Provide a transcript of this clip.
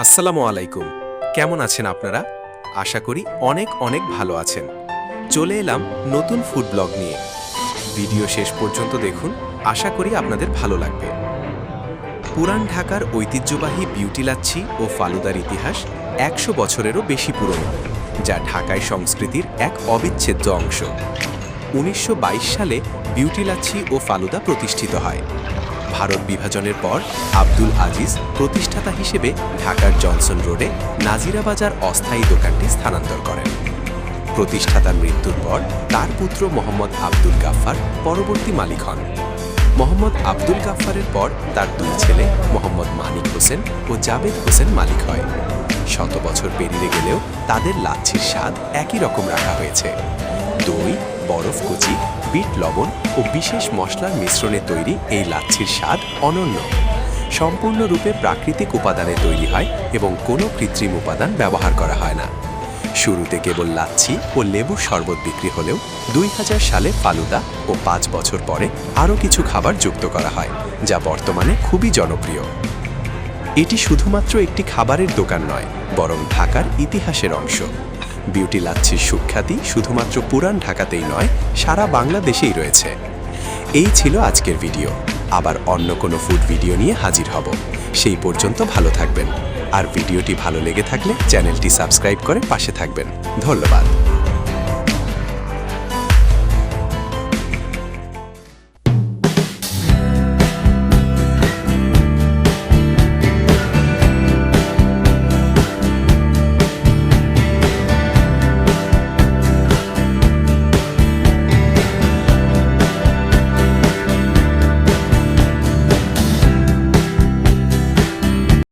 আসসালামু আলাইকুম, কেমন আছেন আপনারা? আশা করি অনেক অনেক ভালো আছেন। চলে এলাম নতুন ফুড ব্লগ নিয়ে। ভিডিও শেষ পর্যন্ত দেখুন, আশা করি আপনাদের ভালো লাগবে। পুরান ঢাকার ঐতিহ্যবাহী বিউটি লাচ্ছি ও ফালুদার ইতিহাস ১০০ বছরেরও বেশি পুরনো, যা ঢাকায় সংস্কৃতির এক অবিচ্ছেদ্য অংশ। ১৯২২ সালে বিউটি লাচ্ছি ও ফালুদা প্রতিষ্ঠিত হয়। ভারত বিভাজনের পর আব্দুল আজিজ প্রতিষ্ঠাতা হিসেবে ঢাকার জনসন রোডে নাজিরা বাজার অস্থায়ী দোকানটি স্থানান্তর করেন। প্রতিষ্ঠাতার মৃত্যুর পর তার পুত্র মোহাম্মদ আব্দুল গাফফার পরবর্তী মালিক হন। মোহাম্মদ আব্দুল গাফফারের পর তার দুই ছেলে মোহাম্মদ মানিক হোসেন ও জাবেদ হোসেন মালিক হয়। শত বছর পেরিয়ে গেলেও তাদের লাচ্ছির স্বাদ একই রকম রাখা হয়েছে। দই, বরফ কুচি, বিট লবণ ও বিশেষ মশলার মিশ্রণে তৈরি এই লাচ্ছির স্বাদ অনন্য। সম্পূর্ণরূপে প্রাকৃতিক উপাদানে তৈরি হয় এবং কোনো কৃত্রিম উপাদান ব্যবহার করা হয় না। শুরুতে কেবল লাচ্ছি ও লেবুর শরবত বিক্রি হলেও ২০০০ সালে ফালুদা ও ৫ বছর পরে আরও কিছু খাবার যুক্ত করা হয়, যা বর্তমানে খুবই জনপ্রিয়। এটি শুধুমাত্র একটি খাবারের দোকান নয়, বরং ঢাকার ইতিহাসের অংশ। বিউটি লাচ্ছির সুখ্যাতি শুধুমাত্র পুরান ঢাকাতেই নয়, সারা বাংলাদেশেই রয়েছে। এই ছিল আজকের ভিডিও। আবার অন্য কোনো ফুড ভিডিও নিয়ে হাজির হব। সেই পর্যন্ত ভালো থাকবেন। আর ভিডিওটি ভালো লেগে থাকলে চ্যানেলটি সাবস্ক্রাইব করে পাশে থাকবেন। ধন্যবাদ।